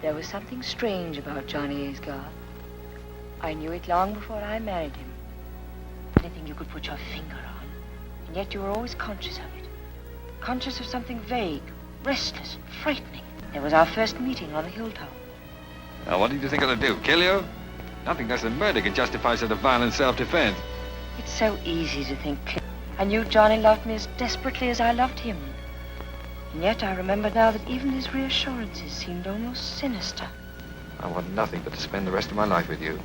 There was something strange about Johnny Aysgarth. I knew it long before I married him. Anything you could put your finger on, and yet you were always conscious of it. Conscious of something vague, restless, frightening. There was our first meeting on the hilltop. Now, what did you think I'd do? Kill you? Nothing less than murder can justify such a violent self-defense. It's so easy to think. I knew Johnny loved me as desperately as I loved him. And yet I remember now that even his reassurances seemed almost sinister. I want nothing but to spend the rest of my life with you.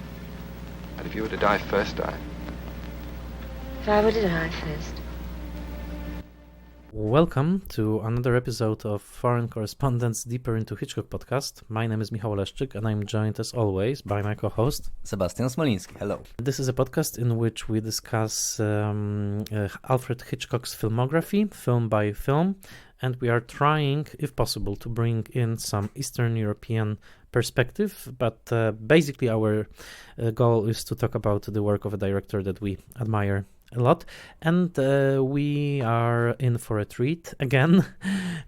And if you were to die first, If I were to die first. Welcome to another episode of Foreign Correspondence Deeper into Hitchcock podcast. My name is Michał Leszczyk and I'm joined as always by my co-host Sebastian Smoliński. Hello. This is a podcast in which we discuss Alfred Hitchcock's filmography, film by film, and we are trying, if possible, to bring in some Eastern European perspective, but basically our goal is to talk about the work of a director that we admire a lot, and we are in for a treat again.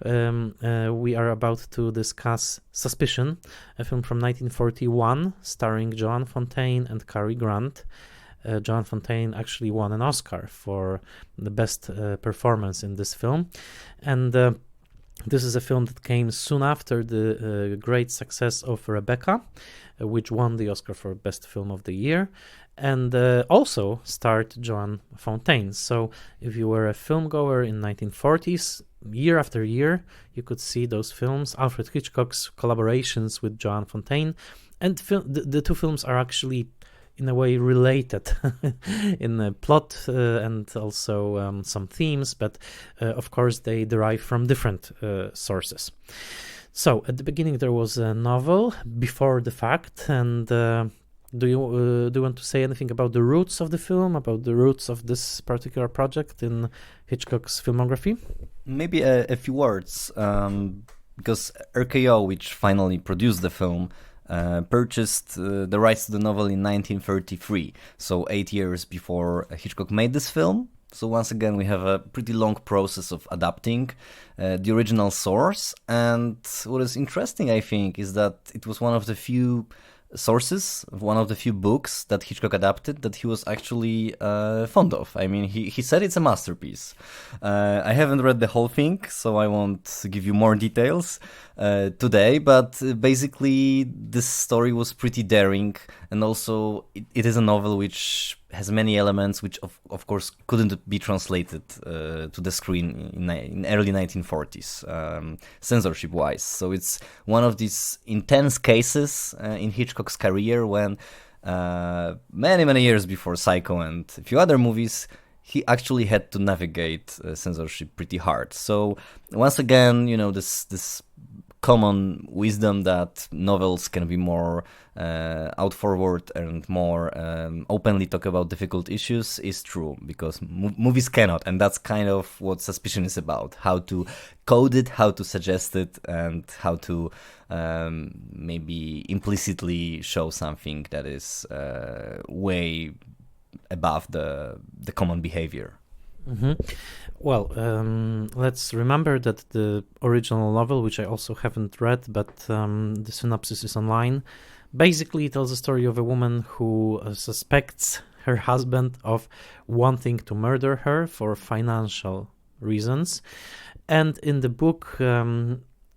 We are about to discuss Suspicion, a film from 1941 starring Joan Fontaine and Cary Grant. Joan Fontaine actually won an Oscar for the best performance in this film, and this is a film that came soon after the great success of Rebecca, which won the Oscar for Best Film of the Year, and also starred Joan Fontaine. So if you were a film goer in 1940s, year after year, you could see those films, Alfred Hitchcock's collaborations with Joan Fontaine, and the two films are actually in a way related in the plot and also some themes, but of course they derive from different sources. So at the beginning there was a novel, Before the Fact, and do you want to say anything about the roots of the film, about the roots of this particular project in Hitchcock's filmography? Maybe a few words, because RKO, which finally produced the film, purchased the rights to the novel in 1933, so 8 years before Hitchcock made this film. So once again, we have a pretty long process of adapting the original source, and what is interesting, I think, is that it was one of the few sources, one of the few books that Hitchcock adapted that he was actually fond of. I mean, he said it's a masterpiece. I haven't read the whole thing, so I won't give you more details today, but basically this story was pretty daring, and also it is a novel which has many elements which of course couldn't be translated to the screen in early 1940s, censorship wise. So it's one of these intense cases in Hitchcock's career when many years before Psycho and a few other movies, he actually had to navigate censorship pretty hard. So once again, you know, this common wisdom that novels can be more out forward and more openly talk about difficult issues is true, because movies cannot, and that's kind of what Suspicion is about: how to code it, how to suggest it, and how to maybe implicitly show something that is way above the common behavior. Mm-hmm. Well, let's remember that the original novel, which I also haven't read, but the synopsis is online, basically tells the story of a woman who suspects her husband of wanting to murder her for financial reasons. And in the book,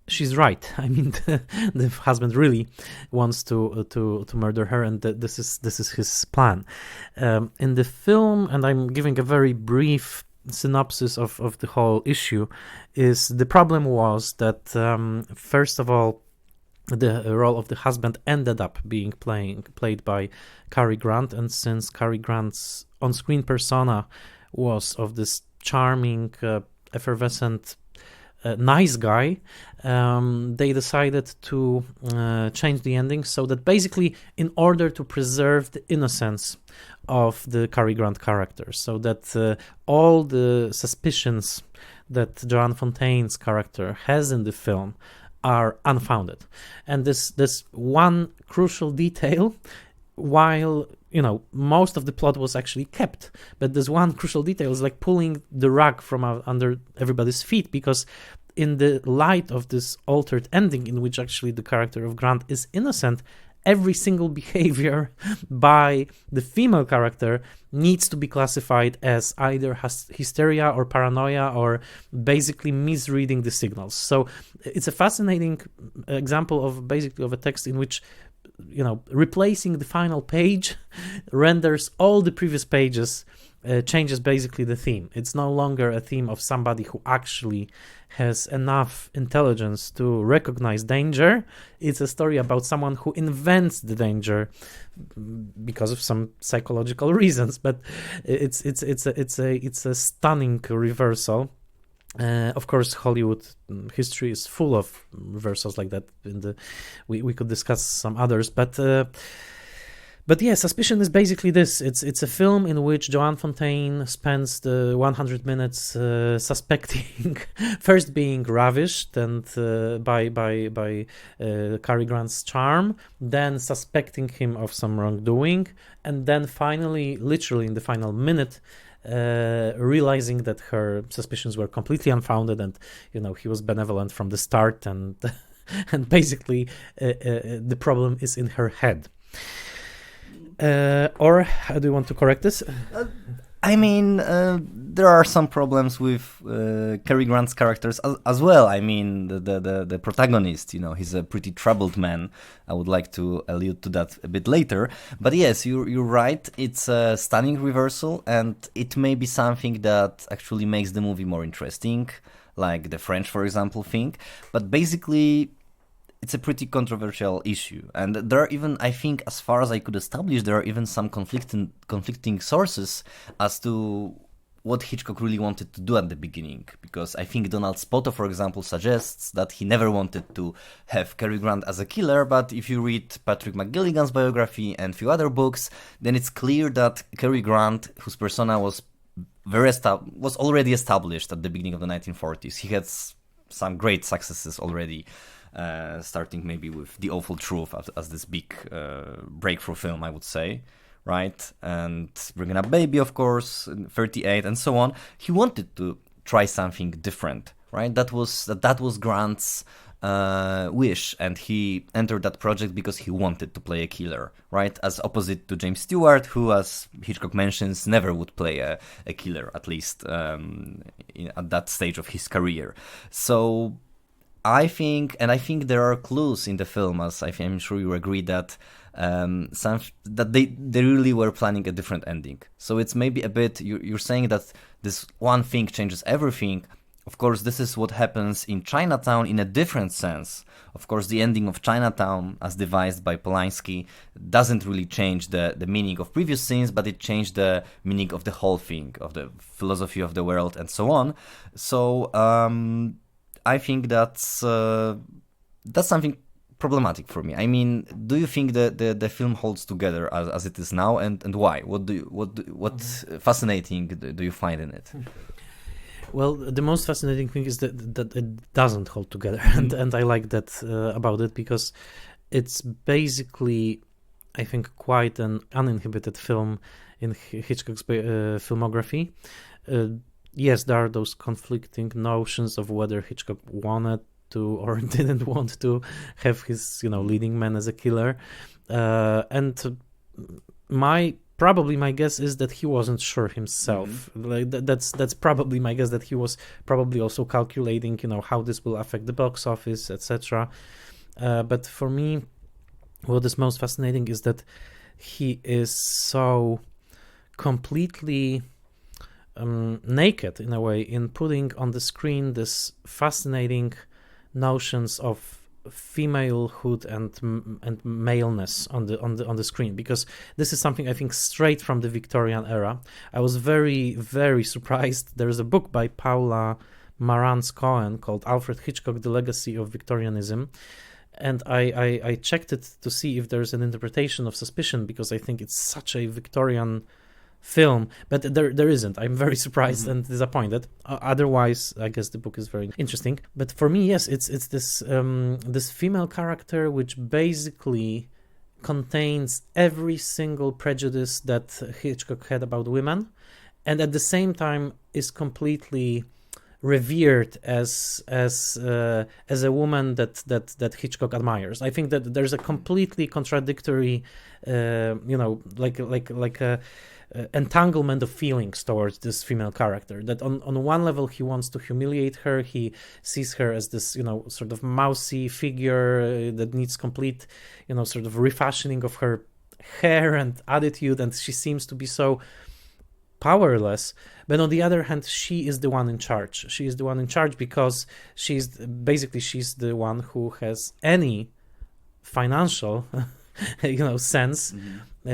she's right. I mean, the husband really wants to murder her, and this is his plan. In the film, and I'm giving a very brief synopsis of the whole issue, is the problem was that first of all, the role of the husband ended up being played by Cary Grant, and since Cary Grant's on-screen persona was of this charming, effervescent, nice guy, they decided to change the ending so that basically, in order to preserve the innocence of the Cary Grant character, so that all the suspicions that Joan Fontaine's character has in the film are unfounded. And this one crucial detail, while most of the plot was actually kept, but this one crucial detail is like pulling the rug from under everybody's feet, because in the light of this altered ending, in which actually the character of Grant is innocent, every single behavior by the female character needs to be classified as either hysteria or paranoia, or basically misreading the signals. So it's a fascinating example of basically of a text in which, replacing the final page renders all the previous pages, changes basically the theme. It's no longer a theme of somebody who actually has enough intelligence to recognize danger. It's a story about someone who invents the danger because of some psychological reasons. But it's a stunning reversal. Of course, Hollywood history is full of reversals like that. We could discuss some others, but yeah, Suspicion is basically this. It's a film in which Joan Fontaine spends the 100 minutes suspecting, first being ravished and by Cary Grant's charm, then suspecting him of some wrongdoing, and then finally, literally in the final minute, realizing that her suspicions were completely unfounded, and he was benevolent from the start, and and basically the problem is in her head. Or how do you want to correct this? I mean, there are some problems with Cary Grant's characters as well. I mean, the protagonist, he's a pretty troubled man. I would like to allude to that a bit later. But yes, you're right. It's a stunning reversal, and it may be something that actually makes the movie more interesting, like the French, for example, think. But basically, it's a pretty controversial issue, and there are even, I think, as far as I could establish, there are even some conflicting sources as to what Hitchcock really wanted to do at the beginning, because I think Donald Spoto, for example, suggests that he never wanted to have Cary Grant as a killer, but if you read Patrick McGilligan's biography and a few other books, then it's clear that Cary Grant, whose persona was already established at the beginning of the 1940s, he had some great successes already. Starting maybe with The Awful Truth as this big breakthrough film, I would say, right? And Bringing Up Baby, of course, 38, and so on. He wanted to try something different, right? That was Grant's wish, and he entered that project because he wanted to play a killer, right? As opposite to James Stewart, who, as Hitchcock mentions, never would play a killer, at least at that stage of his career. So I think there are clues in the film, as I'm sure you agree, that that they really were planning a different ending. So it's maybe a bit, you're saying that this one thing changes everything. Of course, this is what happens in Chinatown in a different sense. Of course, the ending of Chinatown, as devised by Polanski, doesn't really change the meaning of previous scenes, but it changed the meaning of the whole thing, of the philosophy of the world, and so on. So I think that's something problematic for me. I mean, do you think that the film holds together as it is now, and why? What fascinating do you find in it? Well, the most fascinating thing is that it doesn't hold together, and I like that about it, because it's basically, I think, quite an uninhibited film in Hitchcock's filmography. Yes, there are those conflicting notions of whether Hitchcock wanted to or didn't want to have his, leading man as a killer, and probably my guess is that he wasn't sure himself. Like that's probably my guess, that he was probably also calculating, how this will affect the box office, etc. But for me, what is most fascinating is that he is so completely naked in a way in putting on the screen this fascinating notions of femalehood and maleness on the screen, because this is something I think straight from the Victorian era. I was very, very surprised. There's a book by Paula Marantz-Cohen called Alfred Hitchcock: The Legacy of Victorianism, and I checked it to see if there's an interpretation of Suspicion, because I think it's such a Victorian film, but there isn't. I'm very surprised and disappointed. Otherwise, I guess the book is very interesting. But for me, yes, it's this this female character which basically contains every single prejudice that Hitchcock had about women, and at the same time is completely revered as a woman that Hitchcock admires. I think that there's a completely contradictory, like a entanglement of feelings towards this female character. That on one level he wants to humiliate her, he sees her as this sort of mousy figure that needs complete sort of refashioning of her hair and attitude, and she seems to be so powerless. But on the other hand, she is the one in charge. She is the one in charge because she's the one who has any financial sense.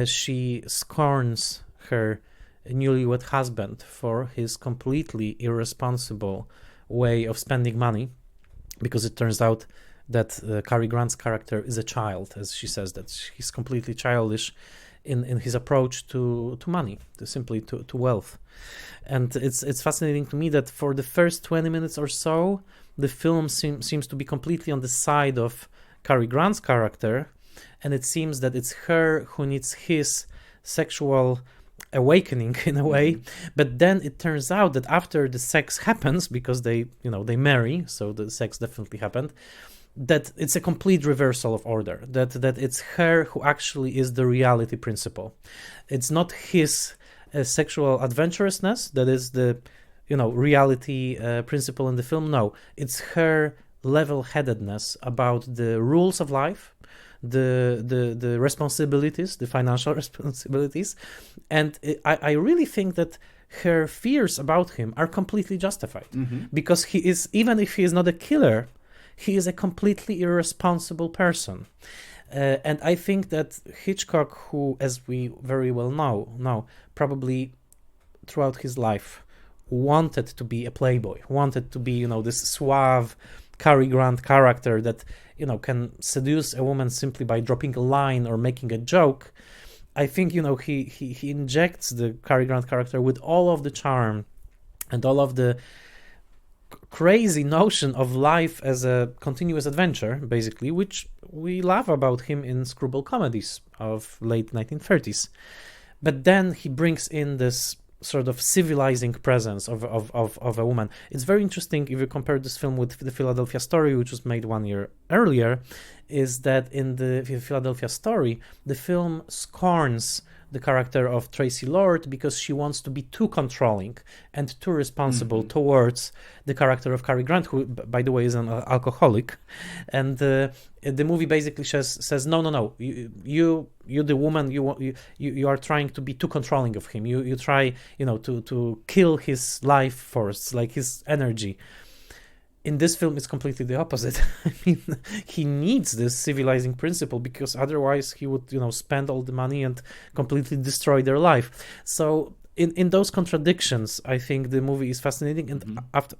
She scorns her newlywed husband for his completely irresponsible way of spending money, because it turns out that Cary Grant's character is a child, as she says, that he's completely childish in his approach to money, to wealth. And it's fascinating to me that for the first 20 minutes or so, the film seems to be completely on the side of Cary Grant's character, and it seems that it's her who needs his sexual awakening in a way. But then it turns out that after the sex happens, because they marry, so the sex definitely happened, that it's a complete reversal of order, that it's her who actually is the reality principle. It's not his sexual adventurousness that is the reality principle in the film. No, it's her level-headedness about the rules of life, the responsibilities, the financial responsibilities. And I really think that her fears about him are completely justified, because he is, even if he is not a killer, he is a completely irresponsible person. And I think that Hitchcock, who, as we very well know, probably throughout his life wanted to be a playboy, wanted to be, this suave Cary Grant character that, can seduce a woman simply by dropping a line or making a joke. I think, he injects the Cary Grant character with all of the charm and all of the crazy notion of life as a continuous adventure, basically, which we love about him in screwball comedies of late 1930s. But then he brings in this sort of civilizing presence of a woman. It's very interesting if you compare this film with the Philadelphia Story, which was made 1 year earlier, is that in the Philadelphia Story, the film scorns the character of Tracy Lord because she wants to be too controlling and too responsible towards the character of Cary Grant, who, by the way, is an alcoholic. And the movie basically says no, you the woman, you are trying to be too controlling of him. You try to kill his life force, like his energy. In this film, it's completely the opposite. I mean, he needs this civilizing principle because otherwise he would, spend all the money and completely destroy their life. So in those contradictions, I think the movie is fascinating. And after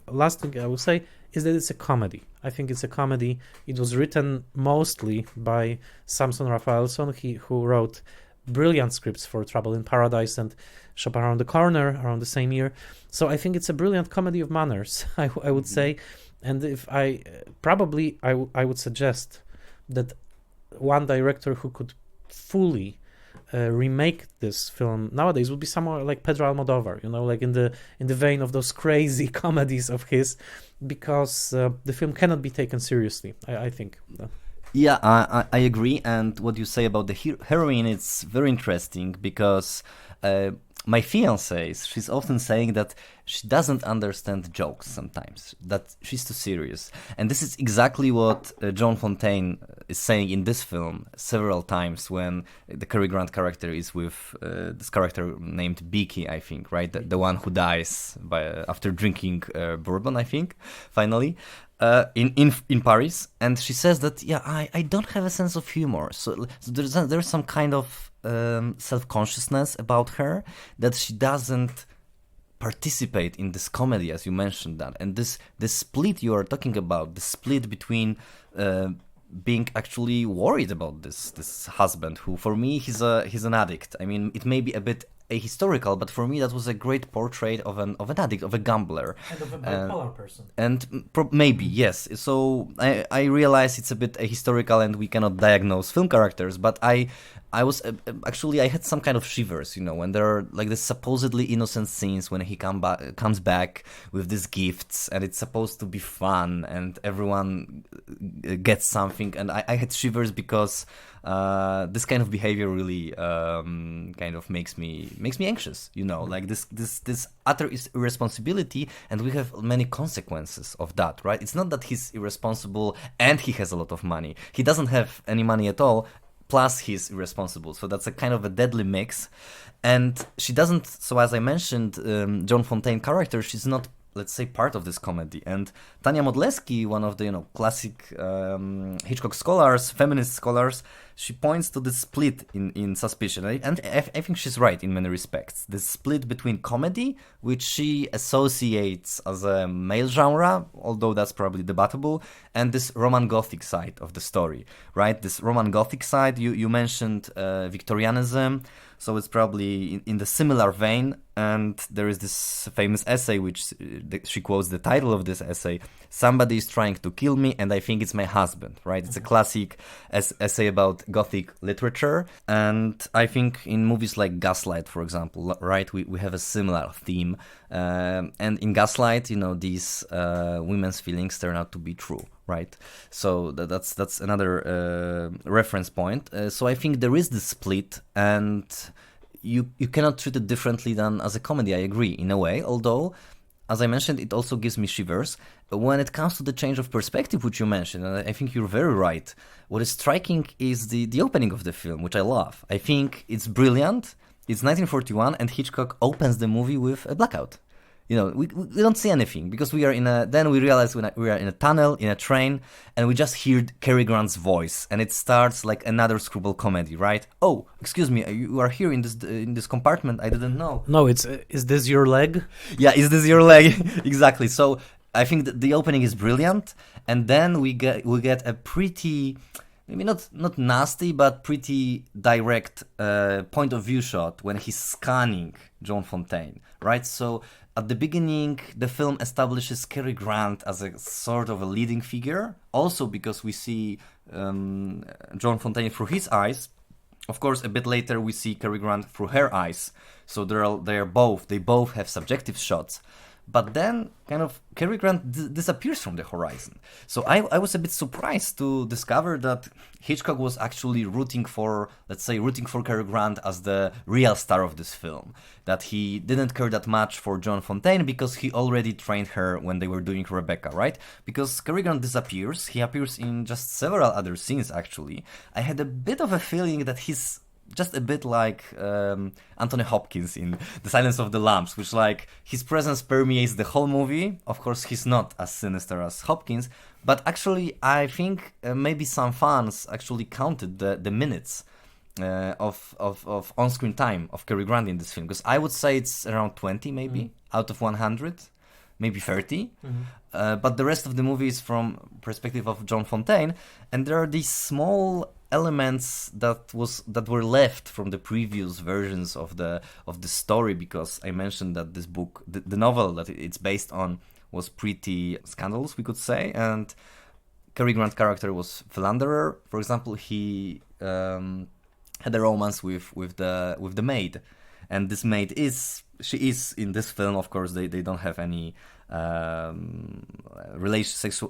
last thing I will say is that it's a comedy. I think it's a comedy. It was written mostly by Samson Raphaelson, who wrote brilliant scripts for Trouble in Paradise and Shop Around the Corner around the same year. So I think it's a brilliant comedy of manners, I would say. And if I would suggest that one director who could fully remake this film nowadays would be someone like Pedro Almodovar, like in the vein of those crazy comedies of his, because the film cannot be taken seriously, I think. Yeah, I agree. And what you say about the heroine, it's very interesting because my fiancée, she's often saying that she doesn't understand jokes sometimes, that she's too serious. And this is exactly what Joan Fontaine is saying in this film several times when the Cary Grant character is with this character named Beaky, I think, right? The one who dies after drinking bourbon, I think, finally. In Paris, and she says that I don't have a sense of humor, so there's some kind of self-consciousness about her, that she doesn't participate in this comedy, as you mentioned that, and this split you are talking about, the split between being actually worried about this husband, who for me he's an addict. I mean, it may be a bit ahistorical, but for me that was a great portrait of an addict, of a gambler, and of a bipolar person. And maybe yes. So I realize it's a bit ahistorical and we cannot diagnose film characters, but I I had some kind of shivers, when there are like the supposedly innocent scenes when he comes back with these gifts, and it's supposed to be fun and everyone gets something, and I had shivers because this kind of behavior really kind of makes me anxious, like this utter irresponsibility, and we have many consequences of that, right? It's not that he's irresponsible and he has a lot of money. He doesn't have any money at all, plus he's irresponsible. So that's a kind of a deadly mix. And she doesn't, so as I mentioned, Joan Fontaine character, she's not, let's say, part of this comedy. And Tania Modleski, one of the classic Hitchcock scholars, feminist scholars, she points to the split in Suspicion, and I think she's right in many respects. The split between comedy, which she associates as a male genre, although that's probably debatable, and this Roman Gothic side of the story, right? This Roman Gothic side, you mentioned Victorianism, so it's probably in the similar vein. And there is this famous essay which she quotes the title of this essay: "Somebody is trying to kill me, and I think it's my husband," right? It's a classic essay about Gothic literature. And I think in movies like Gaslight, for example, right, we have a similar theme. And in Gaslight, these women's feelings turn out to be true, right? So that's another reference point. So I think there is this split, and you cannot treat it differently than as a comedy, I agree, in a way, although, as I mentioned, it also gives me shivers. When it comes to the change of perspective, which you mentioned, and I think you're very right, what is striking is the opening of the film, which I love. I think it's brilliant. It's 1941, and Hitchcock opens the movie with a blackout. We don't see anything, because then we realize we are in a tunnel, in a train, and we just hear Cary Grant's voice, and it starts like another screwball comedy, right? Oh, excuse me, you are here in this compartment, I didn't know. No, is this your leg? Yeah, is this your leg? Exactly. So I think that the opening is brilliant, and then we get a pretty, maybe not nasty, but pretty direct point of view shot when he's scanning Joan Fontaine, right? So at the beginning, the film establishes Cary Grant as a sort of a leading figure, also because we see Joan Fontaine through his eyes. Of course, a bit later we see Cary Grant through her eyes. So they both have subjective shots. But then, kind of, Cary Grant disappears from the horizon. So I was a bit surprised to discover that Hitchcock was actually rooting for Cary Grant as the real star of this film. That he didn't care that much for Joan Fontaine because he already trained her when they were doing Rebecca, right? Because Cary Grant disappears, he appears in just several other scenes, actually. I had a bit of a feeling that he's just a bit like Anthony Hopkins in The Silence of the Lambs, which, like, his presence permeates the whole movie. Of course, he's not as sinister as Hopkins, but actually, I think maybe some fans actually counted the minutes of on-screen time of Cary Grant in this film, because I would say it's around 20 maybe out of 100, maybe 30. But the rest of the movie is from perspective of Joan Fontaine, and there are these small elements that were left from the previous versions of the story, because I mentioned that this book, the novel that it's based on, was pretty scandalous, we could say, and Cary Grant's character was philanderer. For example, he had a romance with the maid, and this maid she is in this film. Of course, they don't have any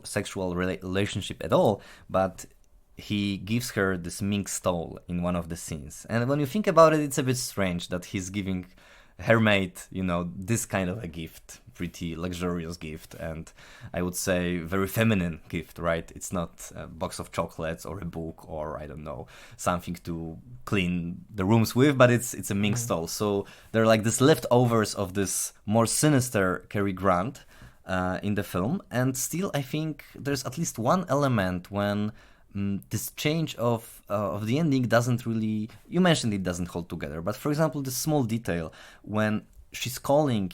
sexual relationship at all, but he gives her this mink stole in one of the scenes. And when you think about it, it's a bit strange that he's giving her maid, this kind of a gift, pretty luxurious gift, and I would say very feminine gift, right? It's not a box of chocolates or a book or, I don't know, something to clean the rooms with, but it's a mink stole. So there are like this leftovers of this more sinister Cary Grant in the film, and still I think there's at least one element when this change of the ending doesn't really, you mentioned it doesn't hold together, but for example, this small detail when she's calling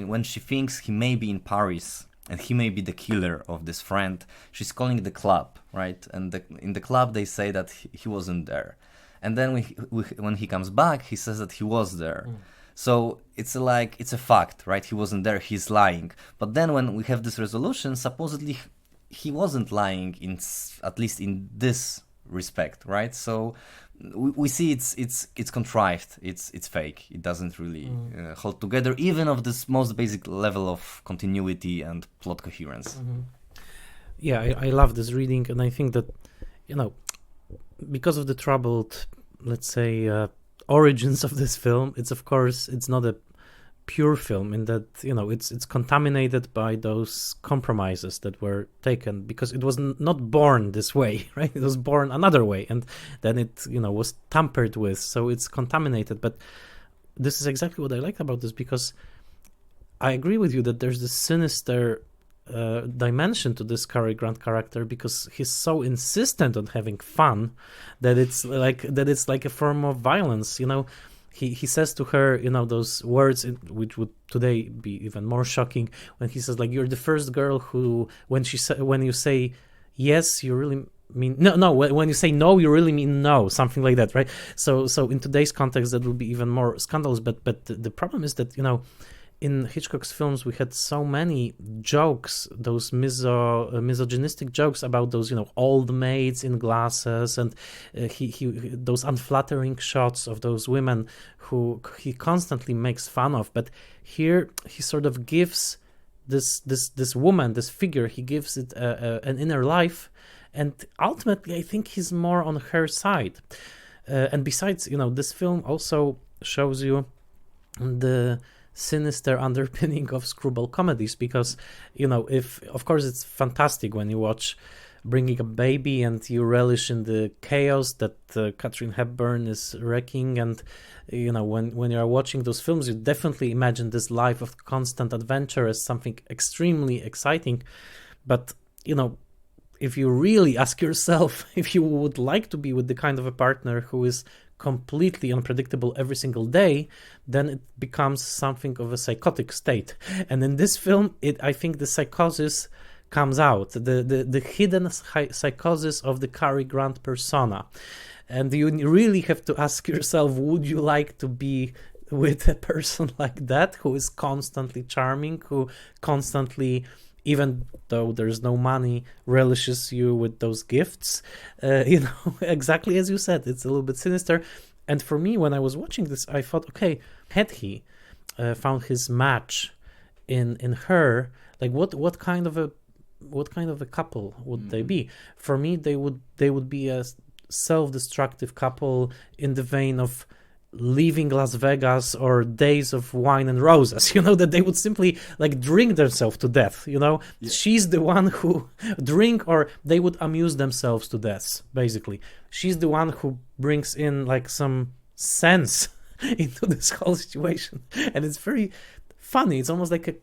when she thinks he may be in Paris and he may be the killer of this friend, she's calling the club, right? And in the club they say that he wasn't there, and then when he comes back, he says that he was there. So it's a fact, right? He wasn't there, he's lying. But then when we have this resolution, supposedly he wasn't lying, at least in this respect, right? So we see it's contrived, it's fake. It doesn't really hold together, even of this most basic level of continuity and plot coherence. Yeah, I love this reading, and I think that, because of the troubled, let's say, origins of this film, it's not a pure film in that, it's contaminated by those compromises that were taken, because it was not born this way, right? It was born another way, and then it, was tampered with, so it's contaminated. But this is exactly what I like about this, because I agree with you that there's this sinister dimension to this Cary Grant character, because he's so insistent on having fun that it's like a form of violence. He says to her, those words which would today be even more shocking, when he says, like, you're the first girl who, when you say yes, you really mean no. When you say no, you really mean no, something like that, right? So in today's context, that would be even more scandalous. But the problem is that, in Hitchcock's films, we had so many jokes, those misogynistic jokes about those, old maids in glasses, and those unflattering shots of those women who he constantly makes fun of. But here he sort of gives this woman, this figure, he gives it an inner life, and ultimately I think he's more on her side. And besides, this film also shows you the sinister underpinning of screwball comedies, because if, of course, it's fantastic when you watch Bringing a Baby and you relish in the chaos that Katharine Hepburn is wrecking, and when you are watching those films, you definitely imagine this life of constant adventure as something extremely exciting. But if you really ask yourself if you would like to be with the kind of a partner who is completely unpredictable every single day, then it becomes something of a psychotic state. And in this film, I think the psychosis comes out, the hidden psychosis of the Cary Grant persona. And you really have to ask yourself, would you like to be with a person like that, who is constantly charming, who constantly, even though there's no money, relishes you with those gifts? Exactly as you said, it's a little bit sinister. And for me, when I was watching this, I thought, okay, had he found his match in her, like what kind of a couple would they be? For me, they would be a self-destructive couple in the vein of Leaving Las Vegas or Days of Wine and Roses, that they would simply like drink themselves to death. Yeah. She's the one who drink, or they would amuse themselves to death, basically. She's the one who brings in like some sense into this whole situation, and it's very funny. It's almost like a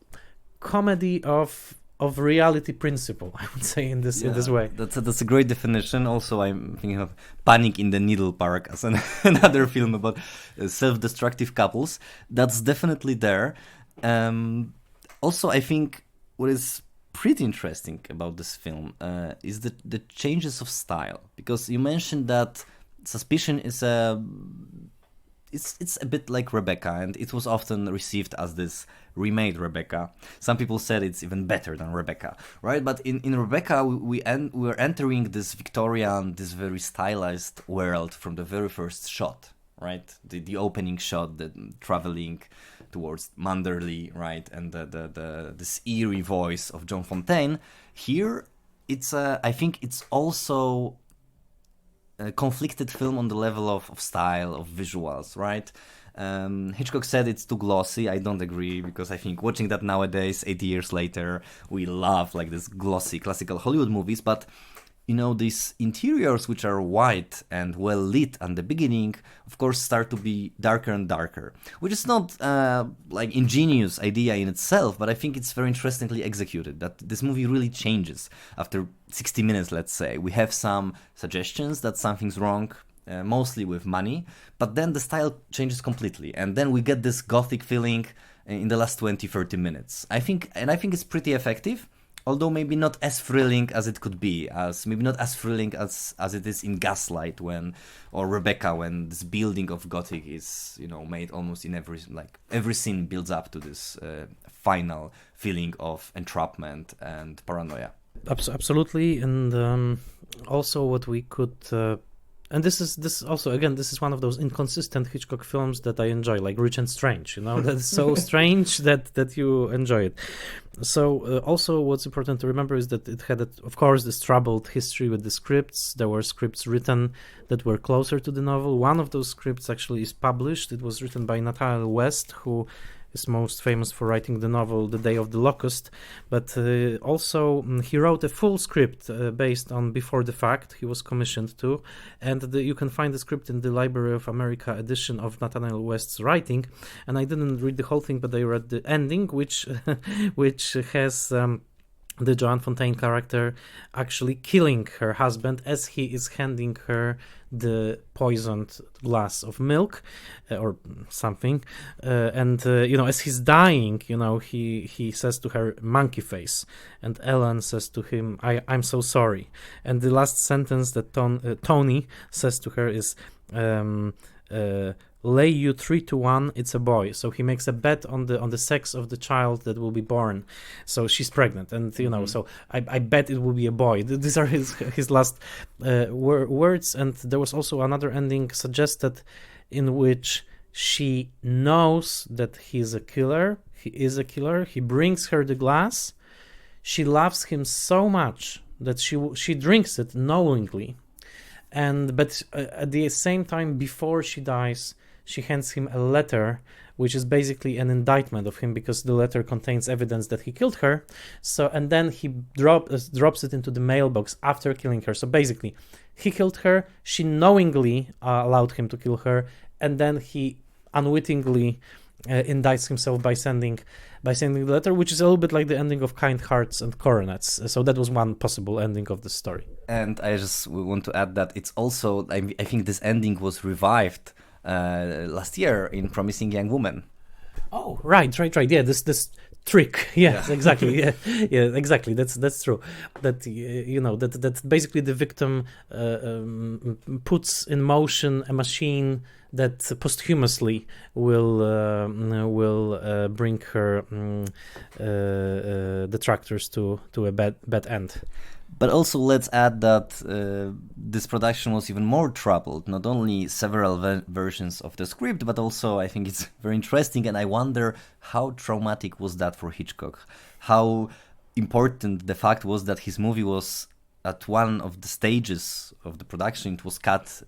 comedy of reality principle, I would say, in this way. That's a great definition. Also, I'm thinking of Panic in the Needle Park as another film about self-destructive couples. That's definitely there. Also, I think what is pretty interesting about this film is the changes of style, because you mentioned that Suspicion is it's a bit like Rebecca, and it was often received as this remade Rebecca. Some people said it's even better than Rebecca, right? But in Rebecca, we're entering this Victorian, this very stylized world from the very first shot, right? The opening shot, the traveling towards Manderley, right? And this eerie voice of Joan Fontaine. Here, I think it's also a conflicted film on the level of style, of visuals, right? Hitchcock said it's too glossy. I don't agree, because I think watching that nowadays, 80 years later, we love like this glossy classical Hollywood movies, but these interiors, which are white and well lit at the beginning, of course start to be darker and darker, which is not like ingenious idea in itself, but I think it's very interestingly executed, that this movie really changes after 60 minutes, let's say. We have some suggestions that something's wrong, mostly with money, but then the style changes completely, and then we get this Gothic feeling in the last 20-30 minutes. I think it's pretty effective, although maybe not as thrilling as it could be, maybe not as thrilling as it is in Gaslight or Rebecca, when this building of Gothic is made almost in every scene builds up to this final feeling of entrapment and paranoia. Absolutely, and also what we could And this is also, again, this is one of those inconsistent Hitchcock films that I enjoy, like Rich and Strange, that's so strange that you enjoy it. So also what's important to remember is that it had, of course, this troubled history with the scripts. There were scripts written that were closer to the novel. One of those scripts actually is published. It was written by Nathaniel West, who is most famous for writing the novel The Day of the Locust, but also he wrote a full script based on Before the Fact. He was commissioned to, and you can find the script in the Library of America edition of Nathaniel West's writing. And I didn't read the whole thing, but I read the ending, which which has the Joan Fontaine character actually killing her husband as he is handing her the poisoned glass of milk or something, and as he's dying, he says to her, "Monkey face," and Ellen says to him, I'm so sorry." And the last sentence that Tony says to her is, "Lay you 3-1, it's a boy." So he makes a bet on the sex of the child that will be born. So she's pregnant, and so I bet it will be a boy. These are his last words. And there was also another ending suggested in which she knows that he is a killer. He brings her the glass. She loves him so much that she drinks it knowingly. But at the same time, before she dies, she hands him a letter, which is basically an indictment of him, because the letter contains evidence that he killed her. So, and then he drops it into the mailbox after killing her. So basically, he killed her. She knowingly allowed him to kill her, and then he unwittingly indicts himself by sending the letter, which is a little bit like the ending of Kind Hearts and Coronets. So that was one possible ending of the story. And I just want to add that it's also, I think this ending was revived last year in Promising Young Woman. Oh, right. Yeah, this trick. Yes, yeah. Exactly. Yeah, exactly. That's true. That that basically the victim puts in motion a machine that posthumously will bring her detractors to a bad end. But also let's add that this production was even more troubled. Not only several versions of the script, but also I think it's very interesting, and I wonder how traumatic was that for Hitchcock. How important the fact was that his movie was at one of the stages of the production. It was cut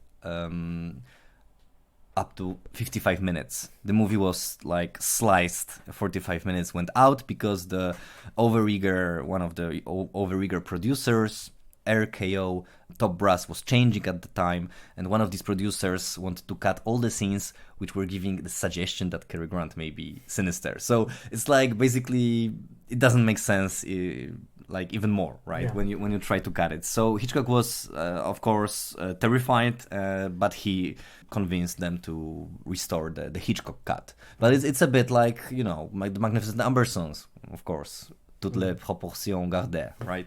up to 55 minutes. The movie was like sliced. 45 minutes went out because the one of the overeager producers, RKO, Top Brass, was changing at the time, and one of these producers wanted to cut all the scenes which were giving the suggestion that Cary Grant may be Sinister. So it's like basically it doesn't make sense. Like even more, right? Yeah. When you try to cut it. So Hitchcock was, of course, terrified, but he convinced them to restore the Hitchcock cut. But it's a bit like the Magnificent Ambersons, of course, toutes les proportions gardées, right?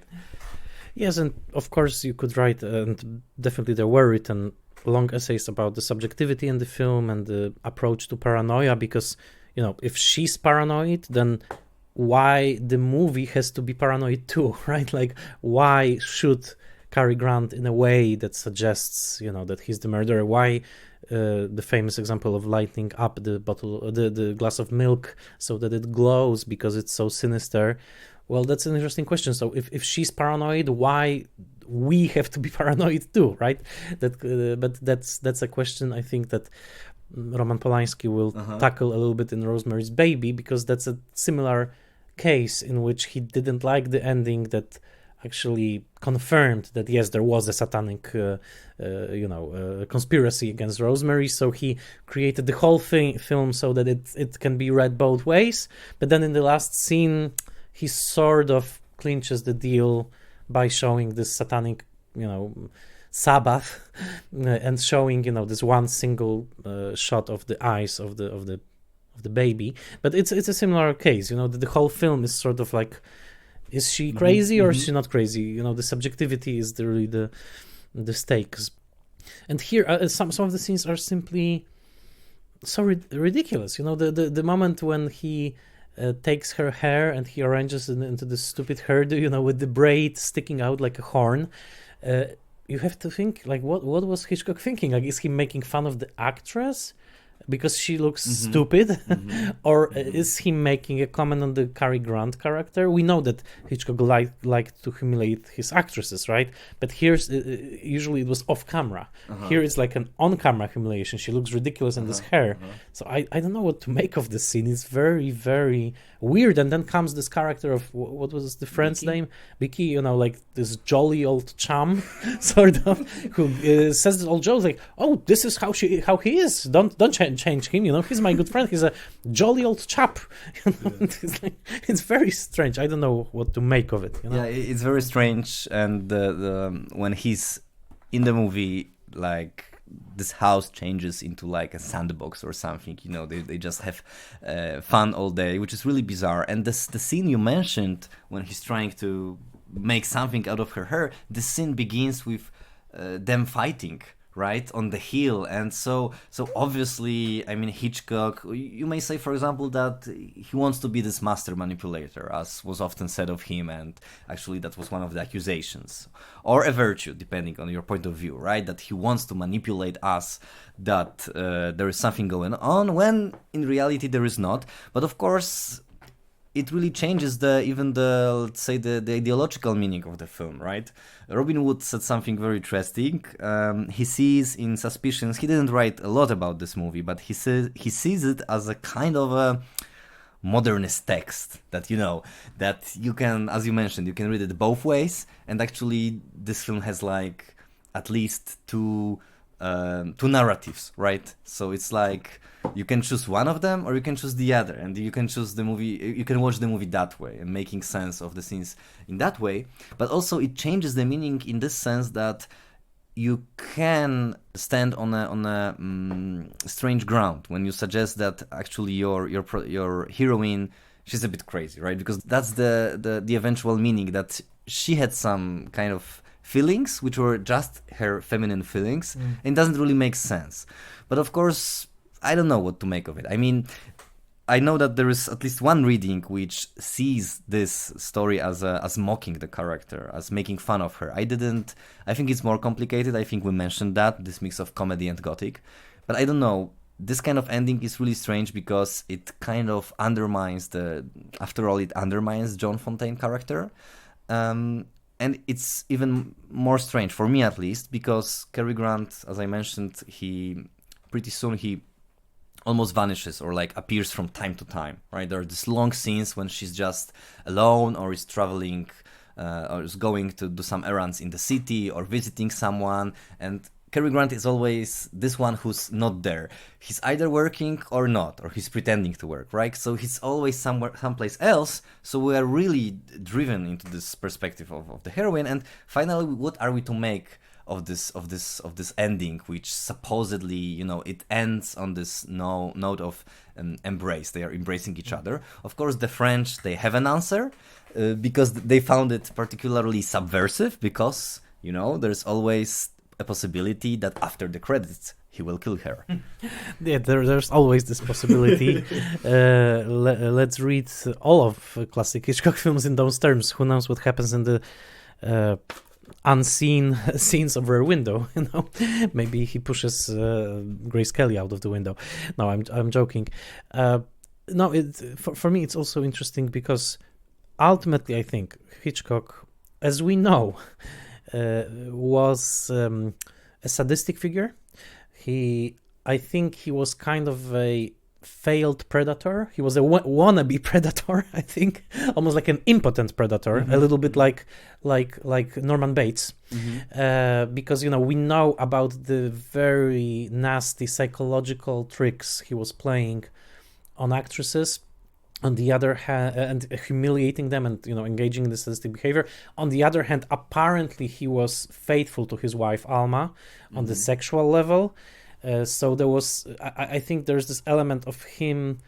Yes, and of course you could write, and definitely there were written long essays about the subjectivity in the film and the approach to paranoia, because if she's paranoid, then why the movie has to be paranoid too, right? Like, why should Cary Grant in a way that suggests, that he's the murderer? Why the famous example of lighting up the bottle, the glass of milk so that it glows because it's so sinister? Well, that's an interesting question. So if she's paranoid, why we have to be paranoid too, right? But that's a question I think that Roman Polanski will tackle a little bit in Rosemary's Baby, because that's a similar case in which he didn't like the ending that actually confirmed that yes, there was a satanic conspiracy against Rosemary. So he created the whole film so that it can be read both ways. But then in the last scene, he sort of clinches the deal by showing this satanic Sabbath and showing this one single shot of the eyes of the baby. But it's a similar case. The whole film is sort of like, is she crazy or is she not crazy? The subjectivity is really the stakes. And here some of the scenes are simply so ridiculous. The moment when he takes her hair and he arranges it into the stupid hairdo, with the braid sticking out like a horn. you have to think, like, what was Hitchcock thinking? Like, is he making fun of the actress because she looks stupid, or is he making a comment on the Cary Grant character? We know that Hitchcock liked to humiliate his actresses, right? But here's usually it was off camera. Here it's like an on camera humiliation. She looks ridiculous in this hair. So I don't know what to make of this scene. It's very, very weird. And then comes this character of, what was the friend's name? Vicky, you know, like this jolly old chum sort of, who says all jokes like, oh, this is how he is. Don't change him, you know, he's my good friend, he's a jolly old chap. You know? It's very strange. I don't know what to make of it, you know? Yeah, it's very strange. And the when he's in the movie, like, this house changes into like a sandbox or something, you know, they just have fun all day, which is really bizarre. And the scene you mentioned when he's trying to make something out of her hair, the scene begins with them fighting, right, on the hill. And so obviously, I mean, Hitchcock, you may say, for example, that he wants to be this master manipulator, as was often said of him, and actually that was one of the accusations, or a virtue, depending on your point of view, right, that he wants to manipulate us, that there is something going on, when in reality there is not. But of course, it really changes let's say the ideological meaning of the film, right? Robin Wood said something very interesting. He sees in Suspicions, he didn't write a lot about this movie, but he sees it as a kind of a modernist text that, you know, that you can, as you mentioned, you can read it both ways. And actually this film has like at least two narratives, right? So it's like you can choose one of them or you can choose the other, and you can choose the movie, you can watch the movie that way and making sense of the scenes in that way. But also it changes the meaning in this sense that you can stand on a strange ground when you suggest that actually your heroine, she's a bit crazy, right? Because that's the eventual meaning, that she had some kind of feelings which were just her feminine feelings, and doesn't really make sense. But of course, I don't know what to make of it. I mean, I know that there is at least one reading which sees this story as mocking the character, as making fun of her. I think it's more complicated. I think we mentioned that, this mix of comedy and Gothic. But I don't know. This kind of ending is really strange because it kind of undermines it undermines Joan Fontaine character. And it's even more strange, for me at least, because Cary Grant, as I mentioned, pretty soon he almost vanishes or like appears from time to time, right? There are these long scenes when she's just alone or is traveling or is going to do some errands in the city or visiting someone, and Cary Grant is always this one who's not there. He's either working or not, or he's pretending to work, right? So he's always someplace else. So we are really driven into this perspective of the heroine. And finally, what are we to make of this ending, which supposedly, you know, it ends on this note of embrace. They are embracing each other. Of course, the French, they have an answer because they found it particularly subversive, because, you know, there's always a possibility that after the credits he will kill her. Yeah, there's always this possibility. Let's read all of classic Hitchcock films in those terms. Who knows what happens in the unseen scenes of Rear Window? You know, maybe he pushes Grace Kelly out of the window. No, I'm joking. No, for me it's also interesting because ultimately I think Hitchcock, as we know, was a sadistic figure. I think he was kind of a failed predator. He was a wannabe predator, I think, almost like an impotent predator, a little bit like Norman Bates, because, you know, we know about the very nasty psychological tricks he was playing on actresses. On the other hand, and humiliating them and, you know, engaging in the sadistic behavior. On the other hand, apparently he was faithful to his wife Alma on the sexual level. So there was, I think there's this element of him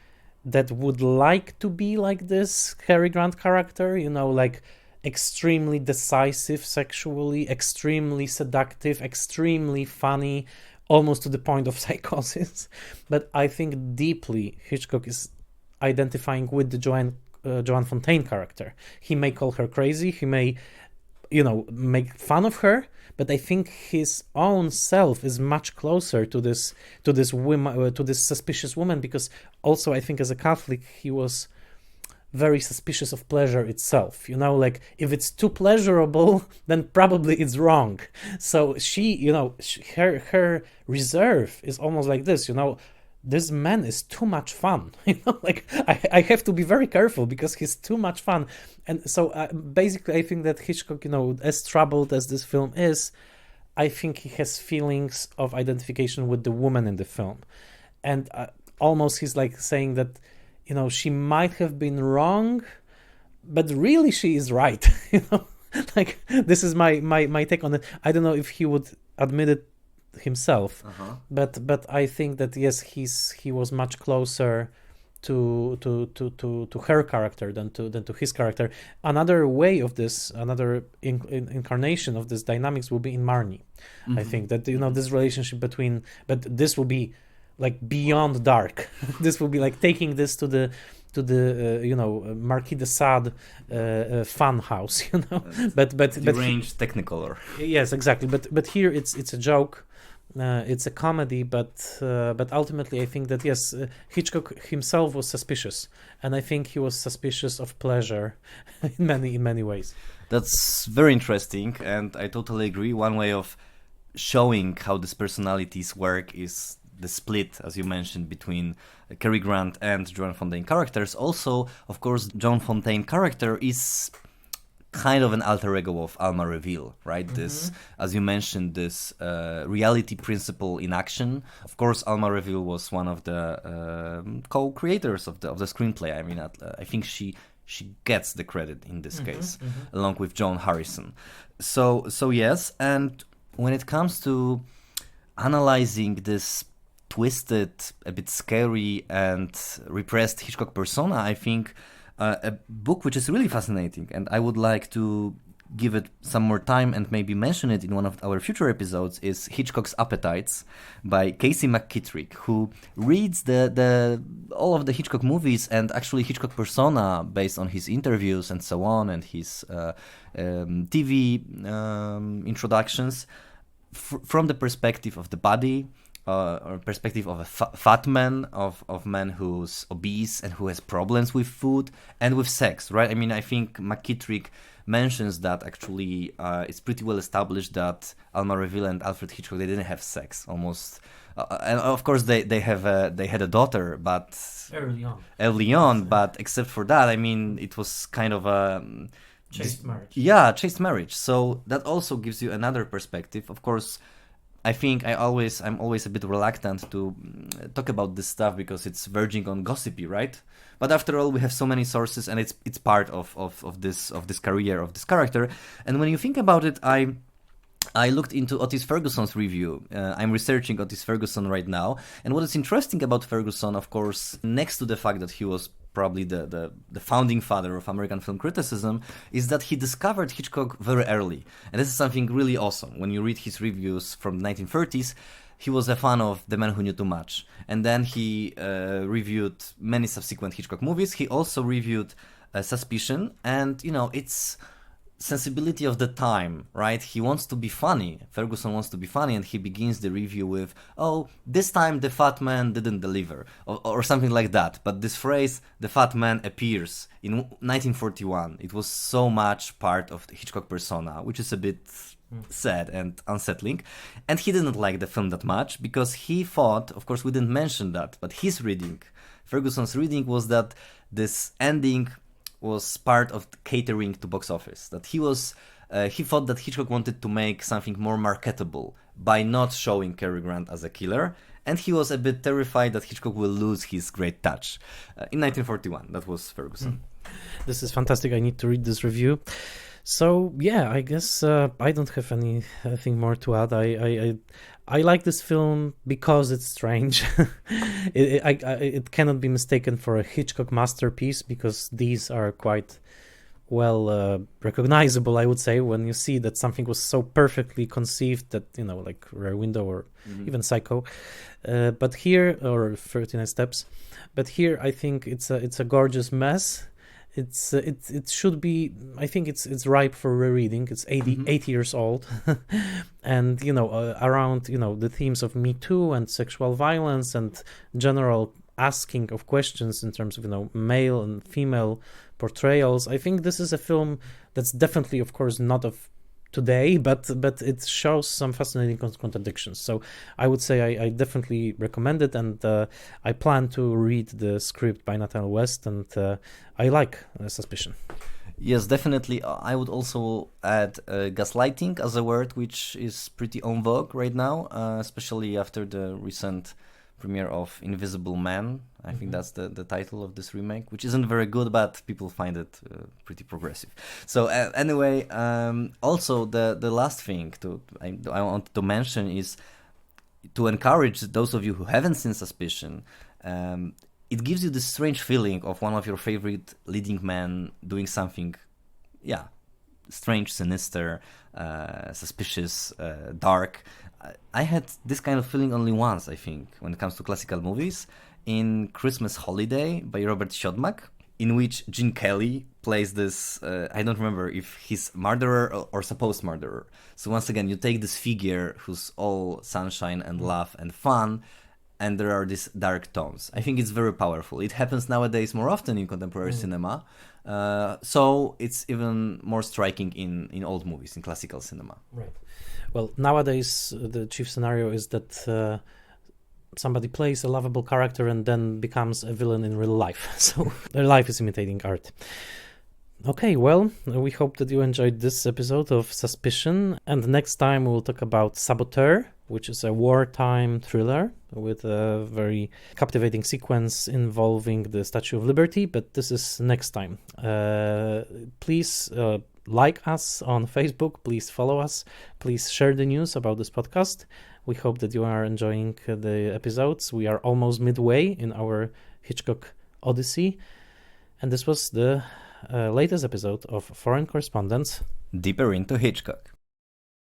that would like to be like this Cary Grant character, you know, like extremely decisive sexually, extremely seductive, extremely funny, almost to the point of psychosis. But I think deeply Hitchcock is identifying with the Joan Fontaine character. He may call her crazy, he may make fun of her, but I think his own self is much closer to this woman, to this suspicious woman, because also I think as a Catholic he was very suspicious of pleasure itself. Like if it's too pleasurable, then probably it's wrong. So her reserve is almost like this. This man is too much fun. Like I have to be very careful because he's too much fun. And so basically I think that Hitchcock, as troubled as this film is, I think he has feelings of identification with the woman in the film. And almost he's like saying that, she might have been wrong, but really she is right. Like this is my take on it. I don't know if he would admit it himself, but I think that yes, he was much closer to her character than to his character. Another way of this, another incarnation of this dynamics will be in Marnie. I think that this relationship between, but this will be like beyond dark. This will be like taking this to the Marquis de Sade fun house, but deranged Technicolor. Yes, exactly. But here it's a joke. It's a comedy, but ultimately I think that yes, Hitchcock himself was suspicious, and I think he was suspicious of pleasure in many ways. That's very interesting, and I totally agree. One way of showing how these personalities work is the split, as you mentioned, between Cary Grant and Joan Fontaine characters. Also, of course, Joan Fontaine character is kind of an alter ego of Alma Reville, right? This, as you mentioned, this reality principle in action. Of course, Alma Reville was one of the co-creators of the screenplay. I mean, I think she gets the credit in this case, along with Joan Harrison. So yes, and when it comes to analyzing this twisted, a bit scary and repressed Hitchcock persona, I think a book which is really fascinating, and I would like to give it some more time and maybe mention it in one of our future episodes, is Hitchcock's Appetites by Casey McKittrick, who reads the all of the Hitchcock movies and actually Hitchcock persona based on his interviews and so on, and his TV introductions from the perspective of the body, or perspective of a fat man, of man who's obese and who has problems with food and with sex, right? I mean, I think McKittrick mentions that actually it's pretty well established that Alma Reville and Alfred Hitchcock, they didn't have sex almost. And of course they had a daughter, but early on, but except for that, I mean, it was kind of a chaste marriage. Yeah, chaste marriage. So that also gives you another perspective. Of course, I think I'm always a bit reluctant to talk about this stuff because it's verging on gossipy, right? But after all, we have so many sources, and it's part of this career of this character. And when you think about it, I looked into Otis Ferguson's review. I'm researching Otis Ferguson right now, and what is interesting about Ferguson, of course, next to the fact that he was probably the founding father of American film criticism, is that he discovered Hitchcock very early. And this is something really awesome. When you read his reviews from the 1930s, he was a fan of The Man Who Knew Too Much. And then he reviewed many subsequent Hitchcock movies. He also reviewed Suspicion, and, it's sensibility of the time, right? He wants to be funny. Ferguson wants to be funny, and he begins the review with, "Oh, this time the fat man didn't deliver," or something like that. But this phrase, "the fat man," appears in 1941. It was so much part of the Hitchcock persona, which is a bit sad and unsettling. And he didn't like the film that much because he thought, of course we didn't mention that, but his reading, Ferguson's reading, was that this ending was part of catering to box office. That he thought that Hitchcock wanted to make something more marketable by not showing Cary Grant as a killer, and he was a bit terrified that Hitchcock will lose his great touch. In 1941, that was Ferguson. This is fantastic. I need to read this review. So yeah, I guess I don't have anything more to add. I like this film because it's strange. It cannot be mistaken for a Hitchcock masterpiece because these are quite well recognizable, I would say, when you see that something was so perfectly conceived that, like Rear Window or even Psycho. But here, or 39 Steps. But here I think it's a gorgeous mess. it should be. I think it's ripe for rereading. It's 80 years old, and around the themes of Me Too and sexual violence and general asking of questions in terms of male and female portrayals. I think this is a film that's definitely, of course, not of today, but it shows some fascinating contradictions. So I would say I definitely recommend it, and I plan to read the script by Nathaniel West, and I like Suspicion. Yes, definitely. I would also add gaslighting as a word which is pretty en vogue right now, especially after the recent premiere of Invisible Man. I think that's the title of this remake, which isn't very good, but people find it pretty progressive. So anyway, also the last thing I want to mention is to encourage those of you who haven't seen Suspicion. It gives you this strange feeling of one of your favorite leading men doing something, strange, sinister, suspicious, dark. I had this kind of feeling only once, I think, when it comes to classical movies, in Christmas Holiday by Robert Siodmak, in which Gene Kelly plays this, I don't remember if he's murderer or supposed murderer. So once again, you take this figure who's all sunshine and love and fun, and there are these dark tones. I think it's very powerful. It happens nowadays more often in contemporary cinema, so it's even more striking in old movies, in classical cinema. Right. Well, nowadays the chief scenario is that somebody plays a lovable character and then becomes a villain in real life. So their life is imitating art. Okay, well, we hope that you enjoyed this episode of Suspicion, and next time we'll talk about Saboteur, which is a wartime thriller with a very captivating sequence involving the Statue of Liberty, but this is next time. Please like us on Facebook, please follow us, please share the news about this podcast. We hope that you are enjoying the episodes. We are almost midway in our Hitchcock Odyssey, and this was the latest episode of Foreign Correspondence. Deeper into Hitchcock.